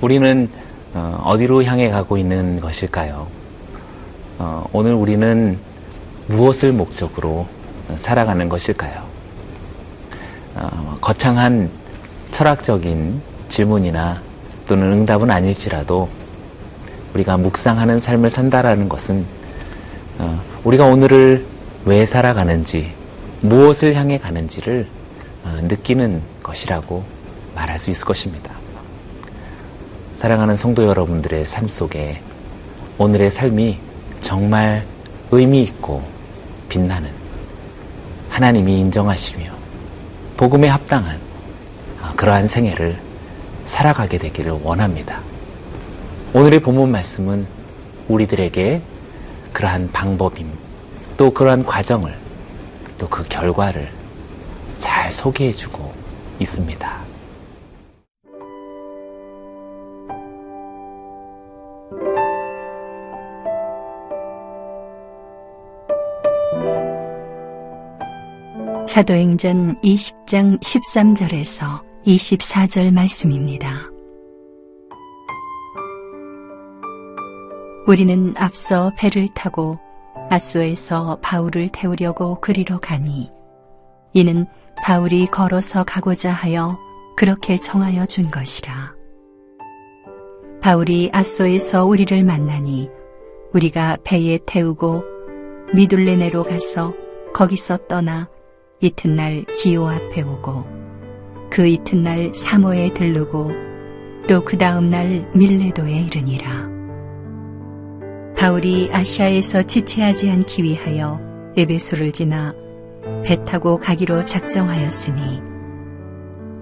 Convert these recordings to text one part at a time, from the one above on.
우리는 어디로 향해 가고 있는 것일까요? 오늘 우리는 무엇을 목적으로 살아가는 것일까요? 거창한 철학적인 질문이나 또는 응답은 아닐지라도 우리가 묵상하는 삶을 산다라는 것은 우리가 오늘을 왜 살아가는지, 무엇을 향해 가는지를 느끼는 것이라고 말할 수 있을 것입니다. 사랑하는 성도 여러분들의 삶 속에 오늘의 삶이 정말 의미 있고 빛나는, 하나님이 인정하시며 복음에 합당한 그러한 생애를 살아가게 되기를 원합니다. 오늘의 본문 말씀은 우리들에게 그러한 방법임, 또 그러한 과정을, 또 그 결과를 잘 소개해주고 있습니다. 사도행전 20장 13절에서 24절 말씀입니다. 우리는 앞서 배를 타고 아소에서 바울을 태우려고 그리로 가니 이는 바울이 걸어서 가고자 하여 그렇게 정하여 준 것이라. 바울이 아소에서 우리를 만나니 우리가 배에 태우고 미둘레네로 가서 거기서 떠나 이튿날 기오 앞에 오고 그 이튿날 사모에 들르고 또 그 다음날 밀레도에 이르니라. 바울이 아시아에서 지체하지 않기 위하여 에베소를 지나 배 타고 가기로 작정하였으니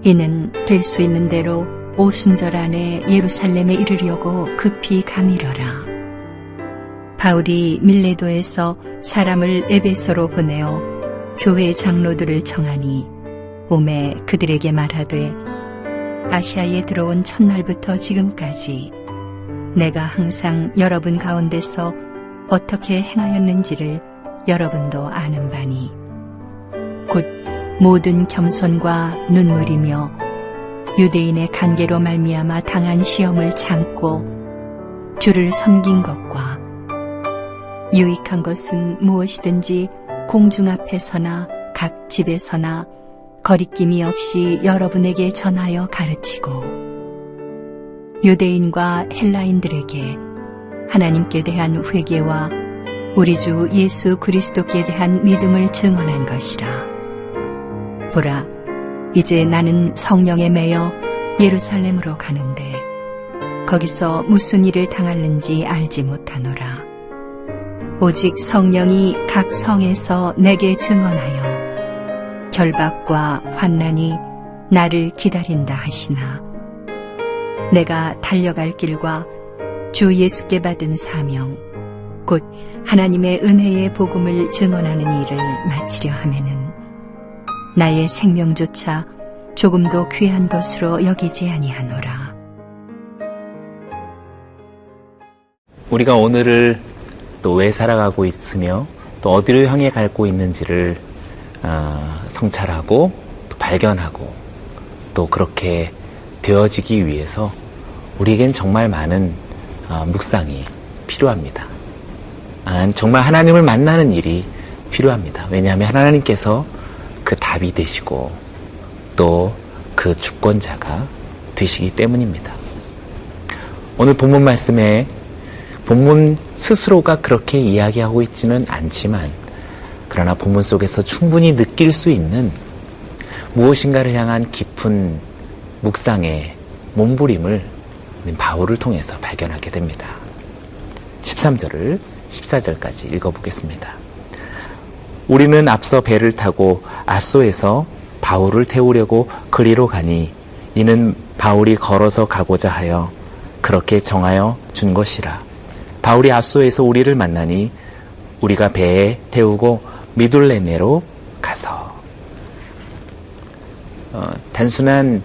이는 될 수 있는 대로 오순절 안에 예루살렘에 이르려고 급히 가미러라. 바울이 밀레도에서 사람을 에베소로 보내어 교회 장로들을 청하니 오매 그들에게 말하되 아시아에 들어온 첫날부터 지금까지 내가 항상 여러분 가운데서 어떻게 행하였는지를 여러분도 아는 바니 곧 모든 겸손과 눈물이며 유대인의 간계로 말미암아 당한 시험을 참고 주를 섬긴 것과 유익한 것은 무엇이든지 공중 앞에서나 각 집에서나 거리낌이 없이 여러분에게 전하여 가르치고 유대인과 헬라인들에게 하나님께 대한 회개와 우리 주 예수 그리스도께 대한 믿음을 증언한 것이라. 보라, 이제 나는 성령에 매여 예루살렘으로 가는데 거기서 무슨 일을 당할는지 알지 못하노라. 오직 성령이 각 성에서 내게 증언하여 결박과 환난이 나를 기다린다 하시나 내가 달려갈 길과 주 예수께 받은 사명 곧 하나님의 은혜의 복음을 증언하는 일을 마치려 하면은 나의 생명조차 조금도 귀한 것으로 여기지 아니하노라. 우리가 오늘을 또 왜 살아가고 있으며 또 어디로 향해 가고 있는지를 성찰하고 또 발견하고 또 그렇게 되어지기 위해서 우리에겐 정말 많은 묵상이 필요합니다. 정말 하나님을 만나는 일이 필요합니다. 왜냐하면 하나님께서 그 답이 되시고 또 그 주권자가 되시기 때문입니다. 오늘 본문 말씀에 본문 스스로가 그렇게 이야기하고 있지는 않지만 그러나 본문 속에서 충분히 느낄 수 있는 무엇인가를 향한 깊은 묵상의 몸부림을 바울을 통해서 발견하게 됩니다. 13절을 14절까지 읽어보겠습니다. 우리는 앞서 배를 타고 아소에서 바울을 태우려고 그리로 가니 이는 바울이 걸어서 가고자 하여 그렇게 정하여 준 것이라. 바울이 아소에서 우리를 만나니 우리가 배에 태우고 미둘레네로 가서. 단순한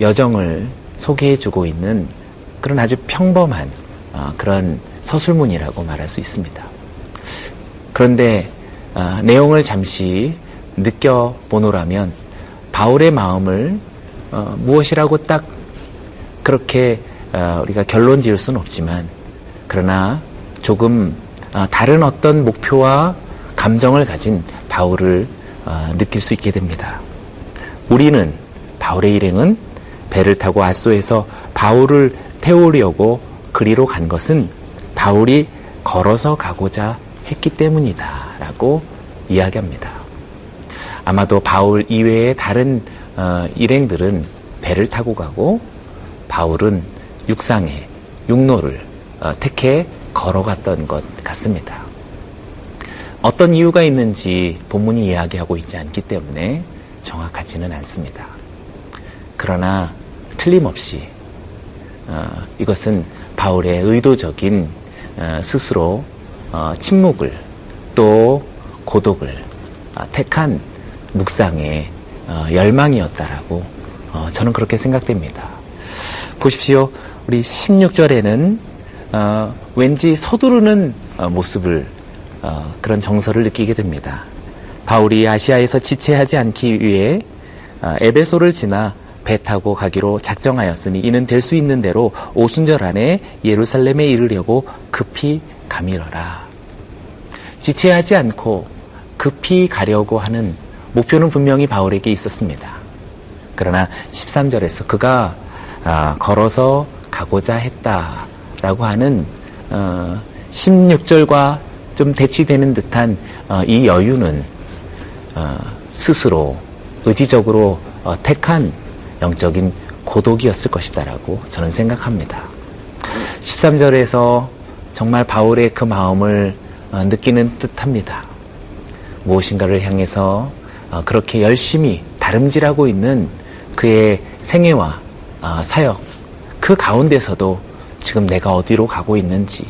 여정을 소개해주고 있는 그런 아주 평범한 그런 서술문이라고 말할 수 있습니다. 그런데 내용을 잠시 느껴보노라면 바울의 마음을 무엇이라고 딱 그렇게 우리가 결론 지을 수는 없지만, 그러나 조금 다른 어떤 목표와 감정을 가진 바울을 느낄 수 있게 됩니다. 우리는, 바울의 일행은 배를 타고 아소에서 바울을 태우려고 그리로 간 것은 바울이 걸어서 가고자 했기 때문이다 라고 이야기합니다. 아마도 바울 이외의 다른 일행들은 배를 타고 가고 바울은 육상에 육로를 택해 걸어갔던 것 같습니다. 어떤 이유가 있는지 본문이 이야기하고 있지 않기 때문에 정확하지는 않습니다. 그러나 틀림없이 이것은 바울의 의도적인 스스로 침묵을 또 고독을 택한 묵상의 열망이었다라고 저는 그렇게 생각됩니다. 보십시오. 우리 16절에는 왠지 서두르는 모습을 그런 정서를 느끼게 됩니다. 바울이 아시아에서 지체하지 않기 위해 에베소를 지나 배 타고 가기로 작정하였으니 이는 될 수 있는 대로 오순절 안에 예루살렘에 이르려고 급히 가미러라. 지체하지 않고 급히 가려고 하는 목표는 분명히 바울에게 있었습니다. 그러나 13절에서 그가 걸어서 가고자 했다라고 하는 16절과 좀 대치되는 듯한 이 여유는 스스로 의지적으로 택한 영적인 고독이었을 것이다라고 저는 생각합니다. 13절에서 정말 바울의 그 마음을 느끼는 듯합니다. 무엇인가를 향해서 그렇게 열심히 다름질하고 있는 그의 생애와 사역, 그 가운데서도 지금 내가 어디로 가고 있는지,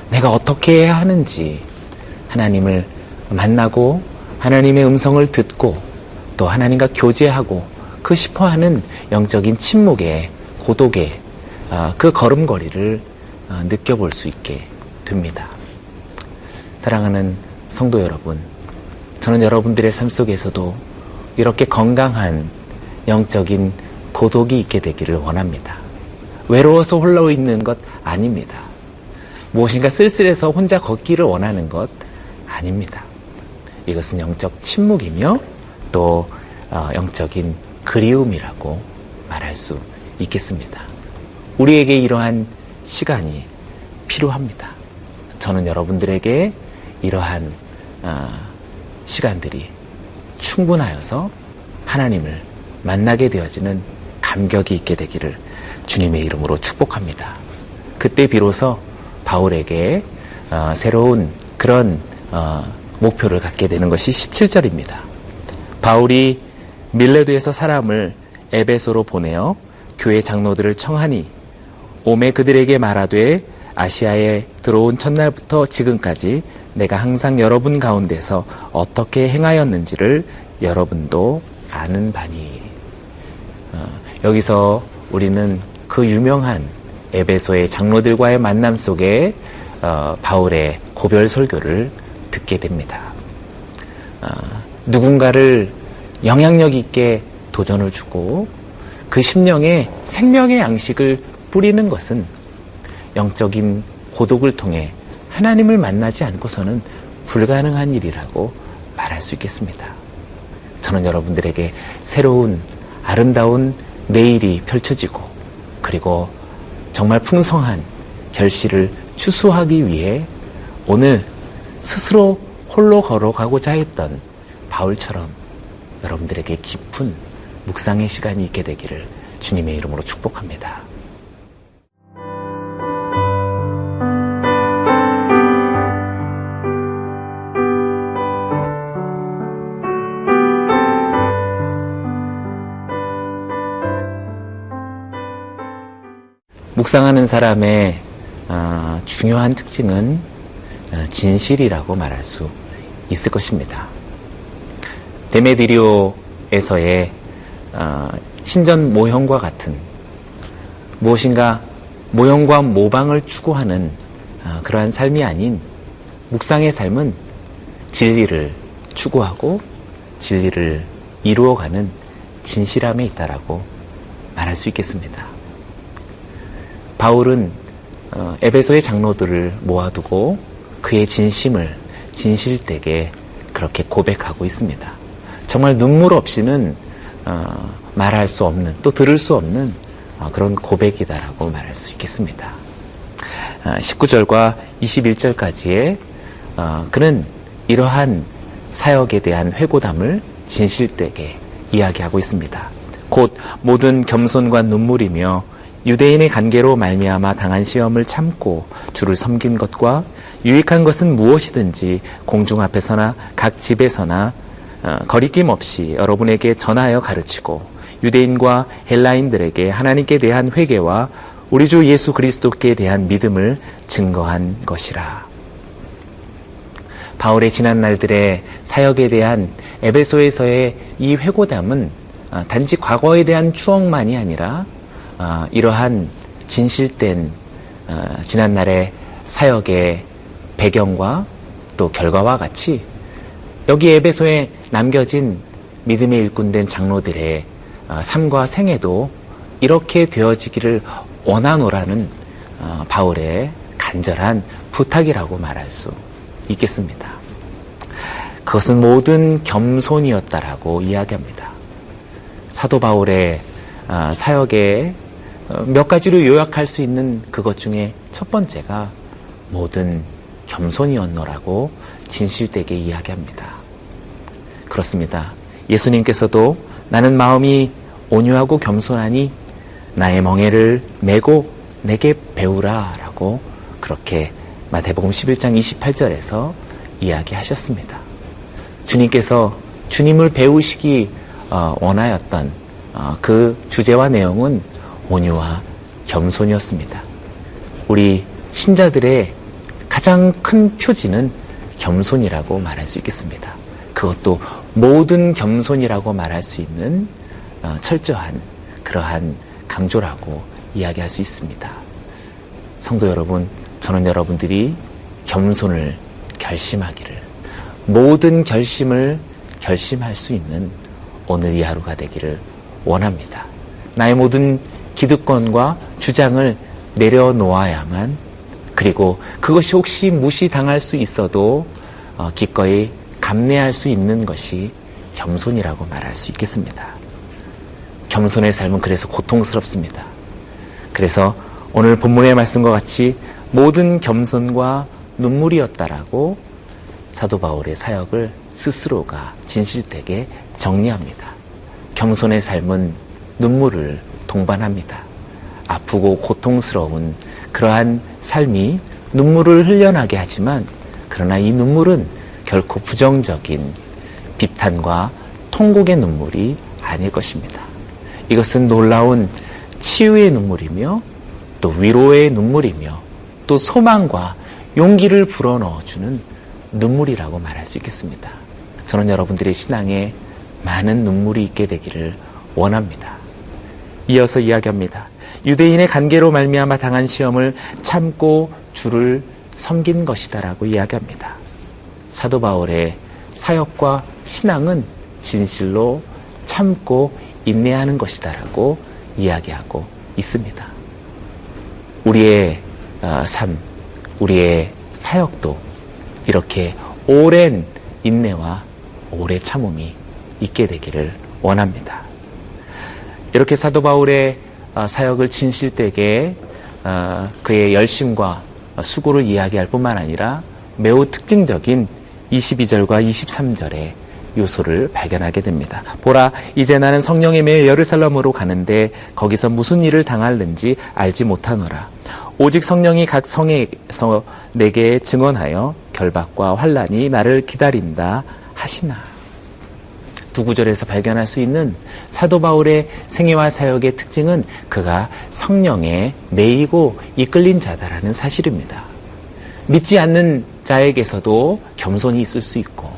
내가 어떻게 해야 하는지 하나님을 만나고 하나님의 음성을 듣고 또 하나님과 교제하고 그 싶어하는 영적인 침묵의 고독의 그 걸음걸이를 느껴볼 수 있게 됩니다. 사랑하는 성도 여러분, 저는 여러분들의 삶 속에서도 이렇게 건강한 영적인 고독이 있게 되기를 원합니다. 외로워서 홀로 있는 것 아닙니다. 무엇인가 쓸쓸해서 혼자 걷기를 원하는 것 아닙니다. 이것은 영적 침묵이며 또 영적인 그리움이라고 말할 수 있겠습니다. 우리에게 이러한 시간이 필요합니다. 저는 여러분들에게 이러한 시간들이 충분하여서 하나님을 만나게 되어지는 감격이 있게 되기를 주님의 이름으로 축복합니다. 그때 비로소 바울에게 새로운 그런 목표를 갖게 되는 것이 17절입니다. 바울이 밀레도에서 사람을 에베소로 보내어 교회 장로들을 청하니 오매 그들에게 말하되 아시아에 들어온 첫날부터 지금까지 내가 항상 여러분 가운데서 어떻게 행하였는지를 여러분도 아는 바니. 여기서 우리는 그 유명한 에베소의 장로들과의 만남 속에 바울의 고별 설교를 듣게 됩니다. 누군가를 영향력 있게 도전을 주고 그 심령에 생명의 양식을 뿌리는 것은 영적인 고독을 통해 하나님을 만나지 않고서는 불가능한 일이라고 말할 수 있겠습니다. 저는 여러분들에게 새로운 아름다운 내일이 펼쳐지고 그리고 정말 풍성한 결실을 추수하기 위해 오늘 스스로 홀로 걸어가고자 했던 바울처럼 여러분들에게 깊은 묵상의 시간이 있게 되기를 주님의 이름으로 축복합니다. 묵상하는 사람의 중요한 특징은 진실이라고 말할 수 있을 것입니다. 데메드리오에서의 신전 모형과 같은 무엇인가 모형과 모방을 추구하는 그러한 삶이 아닌 묵상의 삶은 진리를 추구하고 진리를 이루어가는 진실함에 있다라고 말할 수 있겠습니다. 바울은 에베소의 장로들을 모아두고 그의 진심을 진실되게 그렇게 고백하고 있습니다. 정말 눈물 없이는 말할 수 없는, 또 들을 수 없는 그런 고백이다라고 말할 수 있겠습니다. 19절과 21절까지의 그는 이러한 사역에 대한 회고담을 진실되게 이야기하고 있습니다. 곧 모든 겸손과 눈물이며 유대인의 관계로 말미암아 당한 시험을 참고 주를 섬긴 것과 유익한 것은 무엇이든지 공중 앞에서나 각 집에서나 거리낌 없이 여러분에게 전하여 가르치고 유대인과 헬라인들에게 하나님께 대한 회개와 우리 주 예수 그리스도께 대한 믿음을 증거한 것이라. 바울의 지난 날들의 사역에 대한 에베소에서의 이 회고담은 단지 과거에 대한 추억만이 아니라 이러한 진실된 지난날의 사역의 배경과 또 결과와 같이 여기 에베소에 남겨진 믿음의 일꾼된 장로들의 삶과 생애도 이렇게 되어지기를 원하노라는 바울의 간절한 부탁이라고 말할 수 있겠습니다. 그것은 모든 겸손이었다라고 이야기합니다. 사도 바울의 사역에 몇 가지로 요약할 수 있는 그것 중에 첫 번째가 모든 겸손이었노라고 진실되게 이야기합니다. 그렇습니다. 예수님께서도 나는 마음이 온유하고 겸손하니 나의 멍에를 메고 내게 배우라 라고 그렇게 마태복음 11장 28절에서 이야기하셨습니다. 주님께서 주님을 배우시기 원하였던 그 주제와 내용은 온유와 겸손이었습니다. 우리 신자들의 가장 큰 표지는 겸손이라고 말할 수 있겠습니다. 그것도 모든 겸손이라고 말할 수 있는 철저한 그러한 강조라고 이야기할 수 있습니다. 성도 여러분, 저는 여러분들이 겸손을 결심하기를, 모든 결심을 결심할 수 있는 오늘 이 하루가 되기를 원합니다. 나의 모든 기득권과 주장을 내려놓아야만, 그리고 그것이 혹시 무시당할 수 있어도 기꺼이 감내할 수 있는 것이 겸손이라고 말할 수 있겠습니다. 겸손의 삶은 그래서 고통스럽습니다. 그래서 오늘 본문의 말씀과 같이 모든 겸손과 눈물이었다라고 사도 바울의 사역을 스스로가 진실되게 정리합니다. 겸손의 삶은 눈물을 동반합니다. 아프고 고통스러운 그러한 삶이 눈물을 흘려나게 하지만, 그러나 이 눈물은 결코 부정적인 비탄과 통곡의 눈물이 아닐 것입니다. 이것은 놀라운 치유의 눈물이며 또 위로의 눈물이며 또 소망과 용기를 불어넣어주는 눈물이라고 말할 수 있겠습니다. 저는 여러분들의 신앙에 많은 눈물이 있게 되기를 원합니다. 이어서 이야기합니다. 유대인의 관계로 말미암아 당한 시험을 참고 주를 섬긴 것이다라고 이야기합니다. 사도 바울의 사역과 신앙은 진실로 참고 인내하는 것이다라고 이야기하고 있습니다. 우리의 삶, 우리의 사역도 이렇게 오랜 인내와 오래 참음이 있게 되기를 원합니다. 이렇게 사도 바울의 사역을 진실되게 그의 열심과 수고를 이야기할 뿐만 아니라 매우 특징적인 22절과 23절의 요소를 발견하게 됩니다. 보라, 이제 나는 성령에 매여 예루살렘으로 가는데 거기서 무슨 일을 당할는지 알지 못하노라. 오직 성령이 각 성에서 내게 증언하여 결박과 환난이 나를 기다린다 하시나. 두 구절에서 발견할 수 있는 사도 바울의 생애와 사역의 특징은 그가 성령에 매이고 이끌린 자다라는 사실입니다. 믿지 않는 자에게서도 겸손이 있을 수 있고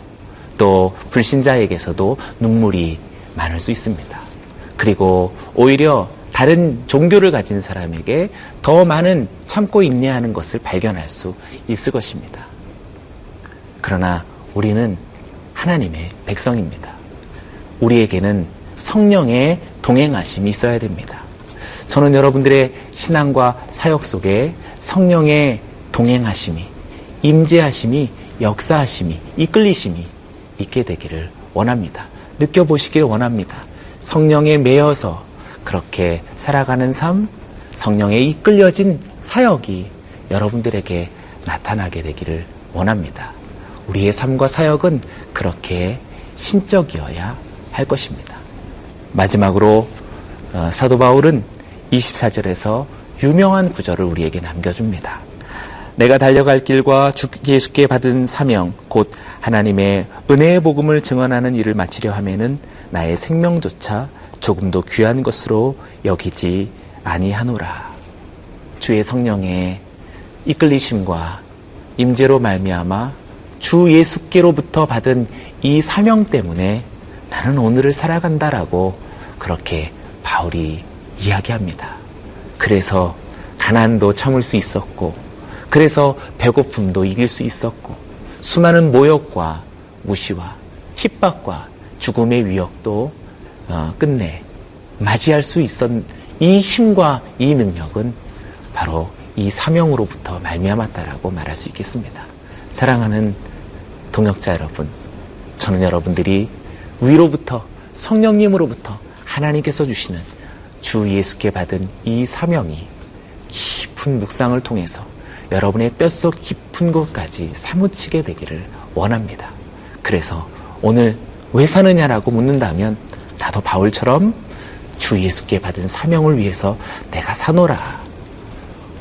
또 불신자에게서도 눈물이 많을 수 있습니다. 그리고 오히려 다른 종교를 가진 사람에게 더 많은 참고 인내하는 것을 발견할 수 있을 것입니다. 그러나 우리는 하나님의 백성입니다. 우리에게는 성령의 동행하심이 있어야 됩니다. 저는 여러분들의 신앙과 사역 속에 성령의 동행하심이, 임재하심이, 역사하심이, 이끌리심이 있게 되기를 원합니다. 느껴보시길 원합니다. 성령에 매여서 그렇게 살아가는 삶, 성령에 이끌려진 사역이 여러분들에게 나타나게 되기를 원합니다. 우리의 삶과 사역은 그렇게 신적이어야 할 것입니다. 마지막으로 사도 바울은 24절에서 유명한 구절을 우리에게 남겨줍니다. 내가 달려갈 길과 예수께 받은 사명 곧 하나님의 은혜의 복음을 증언하는 일을 마치려 하면은 나의 생명조차 조금도 귀한 것으로 여기지 아니하노라. 주의 성령의 이끌리심과 임재로 말미암아 주 예수께로부터 받은 이 사명 때문에 나는 오늘을 살아간다라고 그렇게 바울이 이야기합니다. 그래서 가난도 참을 수 있었고, 그래서 배고픔도 이길 수 있었고, 수많은 모욕과 무시와 핍박과 죽음의 위협도 끝내 맞이할 수 있었던 이 힘과 이 능력은 바로 이 사명으로부터 말미암았다라고 말할 수 있겠습니다. 사랑하는 동역자 여러분, 저는 여러분들이 위로부터 성령님으로부터 하나님께서 주시는 주 예수께 받은 이 사명이 깊은 묵상을 통해서 여러분의 뼛속 깊은 곳까지 사무치게 되기를 원합니다. 그래서 오늘 왜 사느냐라고 묻는다면 나도 바울처럼 주 예수께 받은 사명을 위해서 내가 사노라.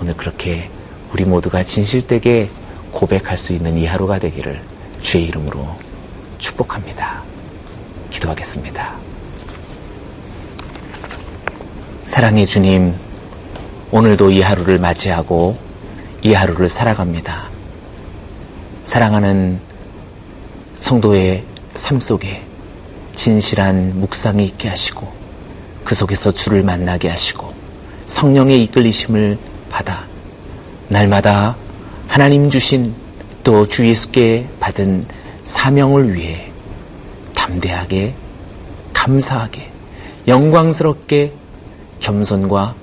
오늘 그렇게 우리 모두가 진실되게 고백할 수 있는 이 하루가 되기를 주의 이름으로 축복합니다. 기도하겠습니다. 사랑의 주님, 오늘도 이 하루를 맞이하고 이 하루를 살아갑니다. 사랑하는 성도의 삶 속에 진실한 묵상이 있게 하시고 그 속에서 주를 만나게 하시고 성령의 이끌리심을 받아 날마다 하나님 주신 또 주 예수께 받은 사명을 위해 담대하게, 감사하게, 영광스럽게 겸손과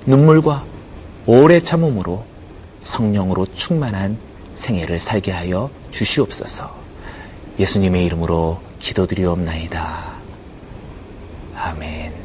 눈물과 오래 참음으로 성령으로 충만한 생애를 살게 하여 주시옵소서. 예수님의 이름으로 기도드리옵나이다. 아멘.